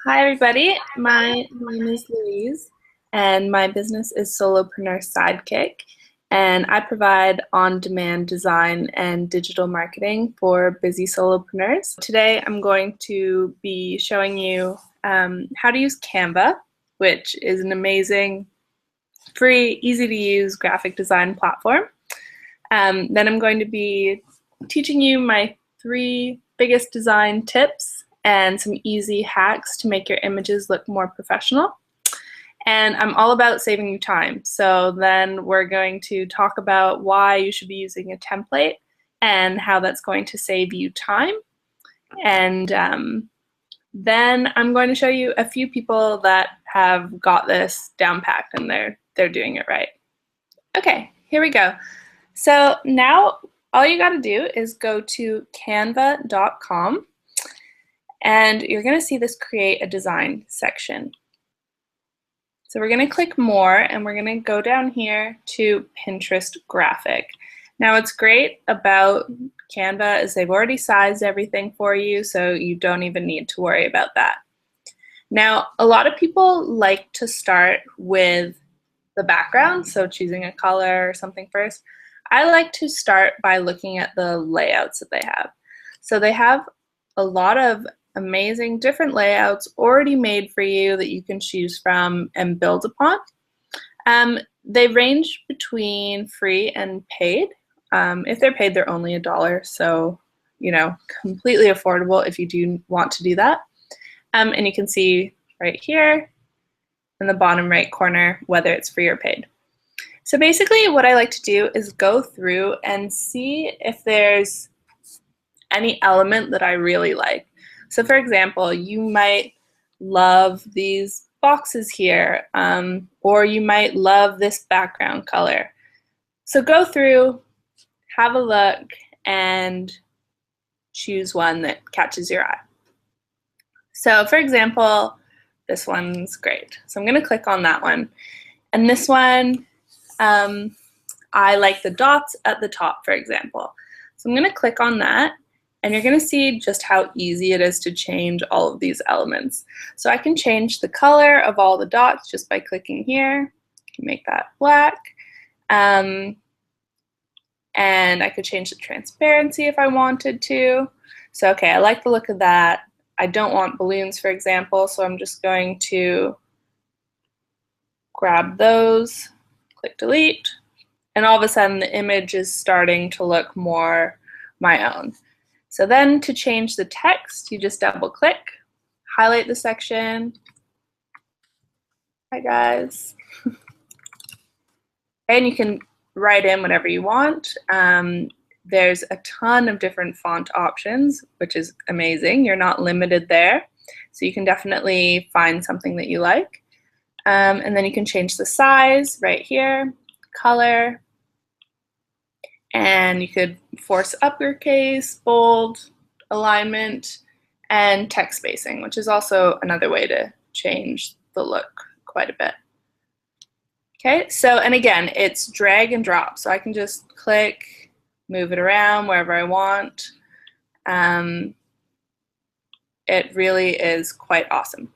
Hi, everybody. My name is Louise, and my business is Solopreneur Sidekick, and I provide on-demand design and digital marketing for busy solopreneurs. Today, I'm going to be showing you how to use Canva, which is an amazing, free, easy-to-use graphic design platform. Then I'm going to be teaching you my 3 biggest design tips and some easy hacks to make your images look more professional. And I'm all about saving you time. So then we're going to talk about why you should be using a template and how that's going to save you time. And then I'm going to show you a few people that have got this down packed and they're doing it right. Okay, here we go. So now all you got to do is go to canva.com and you're going to see this create a design section. So we're going to click more and we're going to go down here to Pinterest graphic. Now what's great about Canva is they've already sized everything for you, so you don't even need to worry about that. Now a lot of people like to start with the background, so choosing a color or something first. I like to start by looking at the layouts that they have. So they have a lot of amazing different layouts already made for you that you can choose from and build upon. They range between free and paid. If they're paid, they're only $1, so completely affordable if you do want to do that. And you can see right here in the bottom right corner whether it's free or paid. So basically what I like to do is go through and see if there's any element that I really like. So for example, you might love these boxes here, or you might love this background color. So go through, have a look, and choose one that catches your eye. So for example, this one's great. So I'm going to click on that one. And this one, I like the dots at the top, for example. So I'm going to click on that. And you're going to see just how easy it is to change all of these elements. So I can change the color of all the dots just by clicking here. I can make that black. And I could change the transparency if I wanted to. So okay, I like the look of that. I don't want balloons, for example, so I'm just going to grab those, click delete, and all of a sudden the image is starting to look more my own. So then to change the text, you just double click, highlight the section. Hi guys. And you can write in whatever you want. There's a ton of different font options, which is amazing. You're not limited there. So you can definitely find something that you like. And then you can change the size right here, color, and you could force uppercase, bold, alignment, and text spacing, which is also another way to change the look quite a bit. Okay, so, and again, it's drag and drop. So I can just click, move it around wherever I want. It really is quite awesome.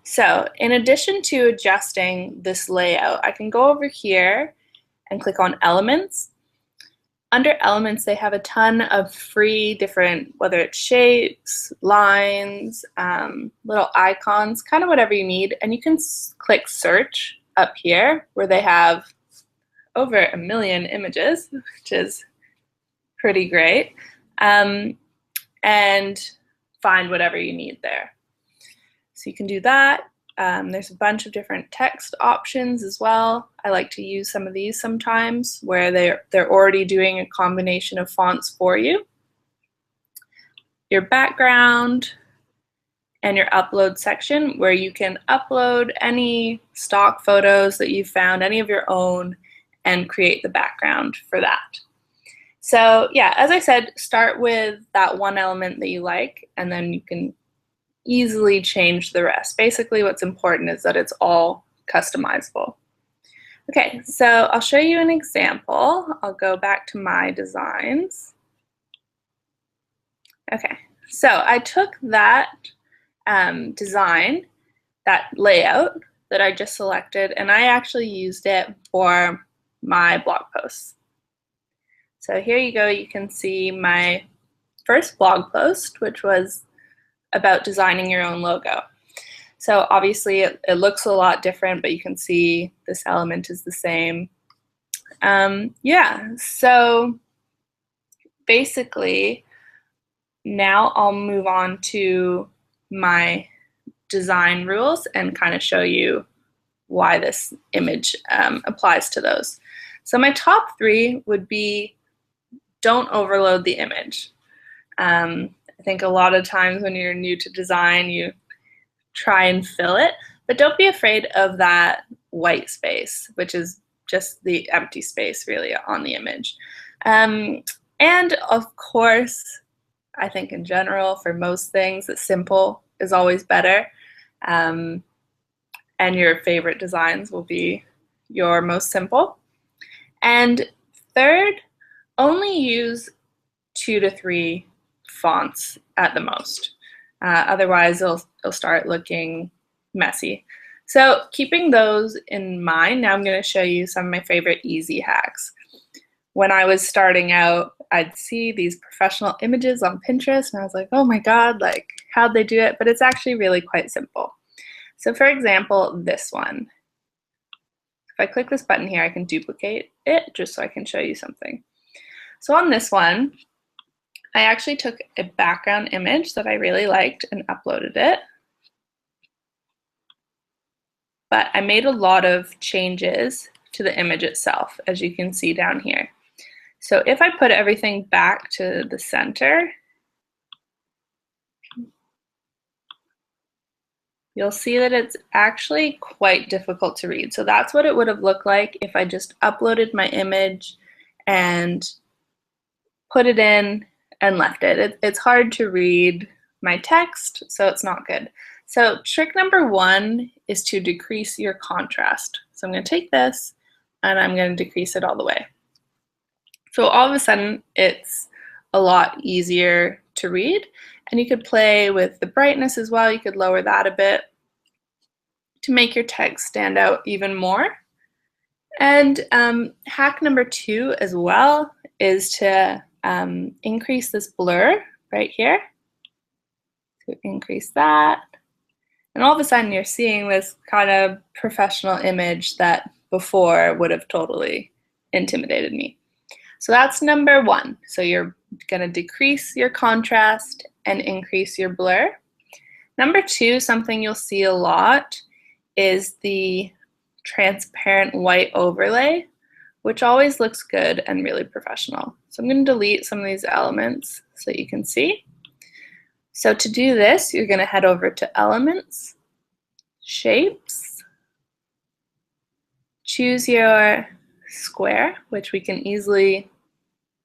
So in addition to adjusting this layout, I can go over here and click on elements. Under elements, they have a ton of free different, whether it's shapes, lines, little icons, kind of whatever you need. And you can click search up here where they have over 1 million images, which is pretty great, and find whatever you need there. So you can do that. There's a bunch of different text options as well. I like to use some of these sometimes where they're already doing a combination of fonts for you. Your background and your upload section where you can upload any stock photos that you've found, any of your own, and create the background for that. So yeah, as I said, start with that one element that you like, and then you can easily change the rest. Basically what's important is that it's all customizable. Okay, so I'll show you an example. I'll go back to my designs. Okay, so I took that design that layout that I just selected, and I actually used it for my blog posts. So here you go, you can see my first blog post, which was about designing your own logo. So obviously it looks a lot different, but you can see this element is the same. Yeah, so basically now I'll move on to my design rules and kind of show you why this image applies to those. So my top 3 would be, don't overload the image. I think a lot of times when you're new to design, you try and fill it, but don't be afraid of that white space, which is just the empty space really on the image. And of course, I think in general, for most things, that simple is always better. And your favorite designs will be your most simple. And third, only use 2 to 3 fonts at the most. Otherwise, it'll start looking messy. So keeping those in mind, now I'm going to show you some of my favorite easy hacks. When I was starting out, I'd see these professional images on Pinterest, and I was like, oh my God, like, how'd they do it? But it's actually really quite simple. So for example, this one. If I click this button here, I can duplicate it just so I can show you something. So on this one, I actually took a background image that I really liked and uploaded it. But I made a lot of changes to the image itself, as you can see down here. So if I put everything back to the center, you'll see that it's actually quite difficult to read. So that's what it would have looked like if I just uploaded my image and put it in and left it. It's hard to read my text, so it's not good. So trick number 1 is to decrease your contrast. So I'm going to take this and I'm going to decrease it all the way. So all of a sudden it's a lot easier to read, and you could play with the brightness as well. You could lower that a bit to make your text stand out even more. And hack number 2 as well is to increase this blur right here. So increase that. And all of a sudden you're seeing this kind of professional image that before would have totally intimidated me. So that's number 1. So you're going to decrease your contrast and increase your blur. Number 2, something you'll see a lot is the transparent white overlay, which always looks good and really professional. So I'm going to delete some of these elements so you can see. So to do this, you're going to head over to Elements, Shapes, choose your square, which we can easily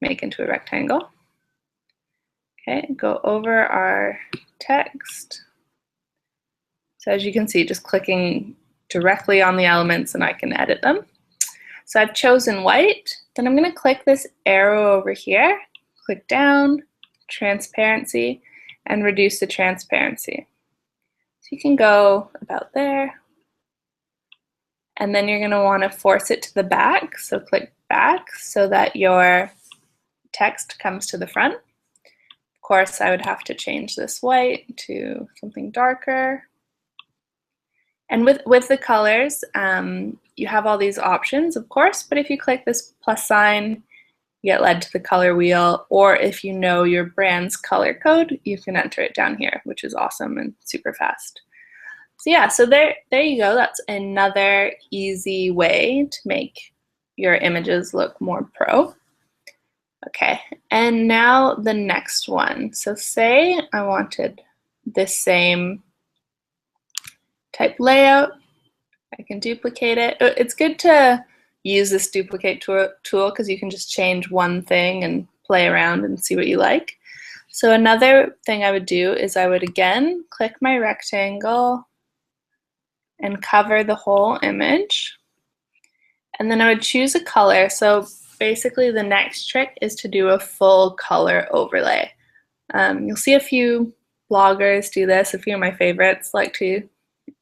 make into a rectangle. Okay, go over our text. So as you can see, just clicking directly on the elements and I can edit them. So I've chosen white. Then I'm going to click this arrow over here, click down, transparency, and reduce the transparency. So you can go about there. And then you're going to want to force it to the back. So click back so that your text comes to the front. Of course, I would have to change this white to something darker. And with the colors, you have all these options, of course, but if you click this plus sign, you get led to the color wheel, or if you know your brand's color code, you can enter it down here, which is awesome and super fast. So yeah, so there you go. That's another easy way to make your images look more pro. Okay, and now the next one. So say I wanted this same type layout. I can duplicate it. It's good to use this duplicate tool because you can just change one thing and play around and see what you like. So another thing I would do is I would again click my rectangle and cover the whole image. And then I would choose a color. So basically the next trick is to do a full color overlay. You'll see a few bloggers do this. A few of my favorites like to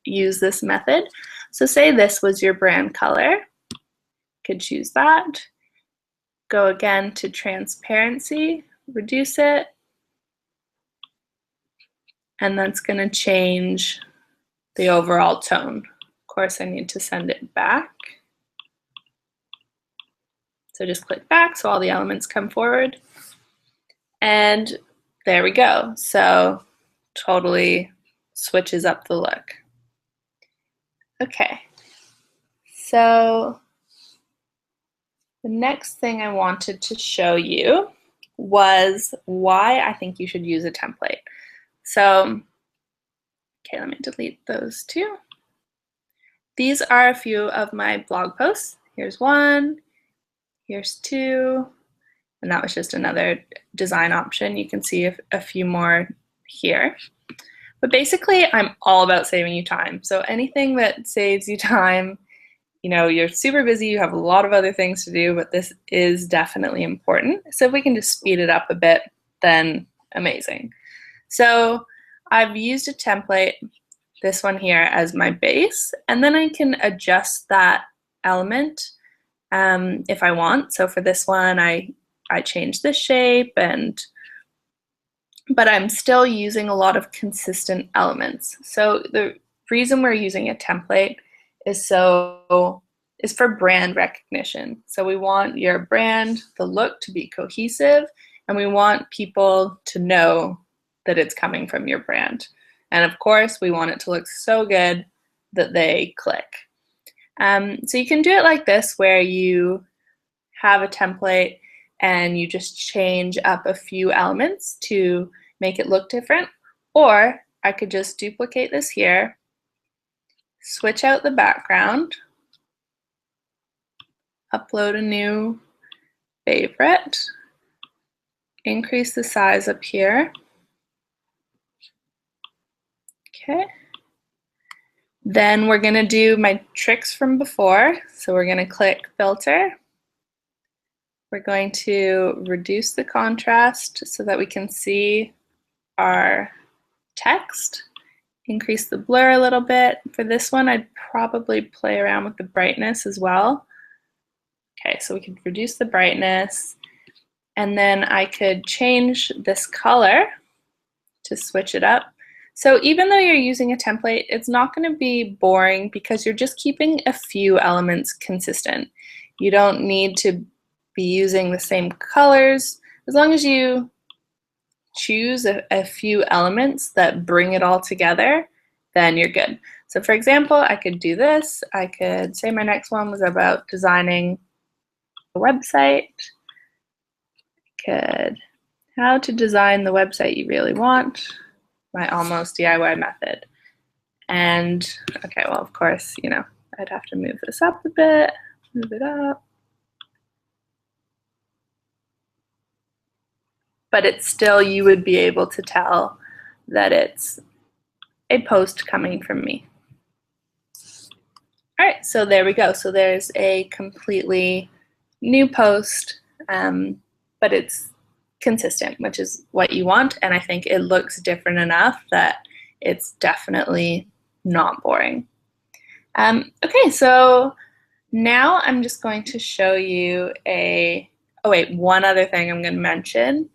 use this method. So say this was your brand color. Could choose that. Go again to transparency, reduce it, and that's going to change the overall tone. Of course, I need to send it back. So just click back so all the elements come forward. And there we go. So totally switches up the look. Okay, so the next thing I wanted to show you was why I think you should use a template. So, okay, let me delete those two. These are a few of my blog posts. Here's one, here's two, and that was just another design option. You can see a few more here. But basically, I'm all about saving you time. So anything that saves you time, you know, you're super busy, you have a lot of other things to do, but this is definitely important. So if we can just speed it up a bit, then amazing. So I've used a template, this one here, as my base, and then I can adjust that element if I want. So for this one, I changed the shape, but I'm still using a lot of consistent elements. So the reason we're using a template is for brand recognition. So we want your brand, the look, to be cohesive, and we want people to know that it's coming from your brand. And of course, we want it to look so good that they click. So you can do it like this, where you have a template and you just change up a few elements to make it look different. Or I could just duplicate this here, switch out the background, upload a new favorite, increase the size up here. Okay. Then we're going to do my tricks from before. So we're going to click filter. We're going to reduce the contrast so that we can see our text. Increase the blur a little bit. For this one, I'd probably play around with the brightness as well. Okay, so we could reduce the brightness, and then I could change this color to switch it up. So even though you're using a template, it's not going to be boring because you're just keeping a few elements consistent. You don't need to be using the same colors. As long as you choose a few elements that bring it all together, then you're good. So for example, I could do this. I could say my next one was about designing a website. How to design the website you really want, my almost DIY method. And okay, well, of course, you know, I'd have to move this up a bit, move it up. But it's still, you would be able to tell that it's a post coming from me. All right, so there we go. So there's a completely new post, but it's consistent, which is what you want. And I think it looks different enough that it's definitely not boring. Okay, so now I'm just going to show you one other thing I'm going to mention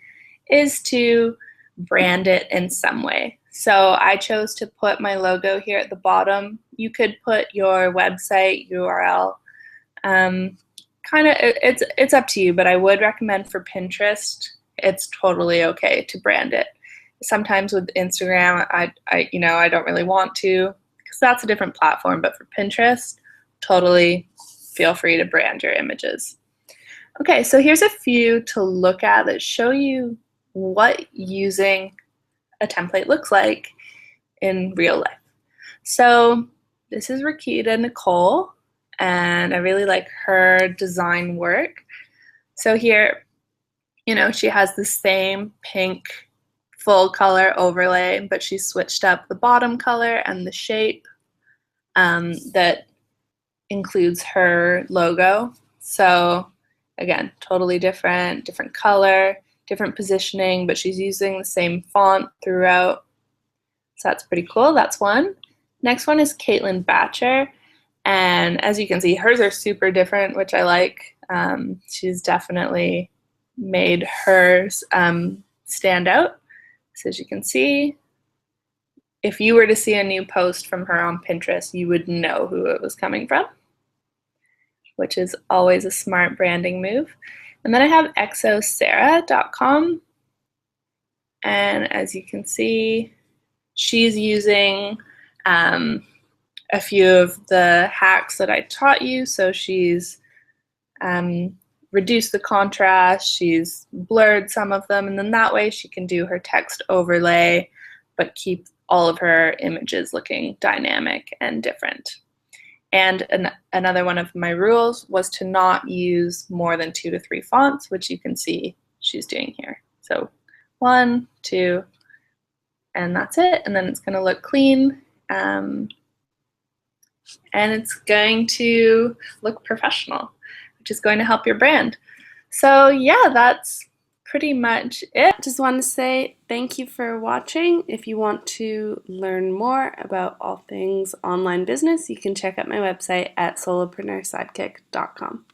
is to brand it in some way. So I chose to put my logo here at the bottom. You could put your website URL. It's up to you, but I would recommend for Pinterest, it's totally okay to brand it. Sometimes with Instagram, I don't really want to because that's a different platform, but for Pinterest, totally feel free to brand your images. Okay, so here's a few to look at that show you what using a template looks like in real life. So this is Rakita Nicole, and I really like her design work. So here, you know, she has the same pink full color overlay, but she switched up the bottom color and the shape that includes her logo. So again, totally different color, different positioning, but she's using the same font throughout. So that's pretty cool. That's one. Next one is Caitlin Batcher, and as you can see, hers are super different, which I like. She's definitely made hers stand out. So as you can see, if you were to see a new post from her on Pinterest, you would know who it was coming from, which is always a smart branding move. And then I have exosarah.com, and as you can see, she's using a few of the hacks that I taught you. So she's reduced the contrast, she's blurred some of them, and then that way she can do her text overlay, but keep all of her images looking dynamic and different. And another one of my rules was to not use more than 2 to 3 fonts, which you can see she's doing here. So 1, 2, and that's it. And then it's going to look clean. And it's going to look professional, which is going to help your brand. So yeah, that's pretty much it. Just want to say thank you for watching. If you want to learn more about all things online business, you can check out my website at solopreneurs sidekick.com.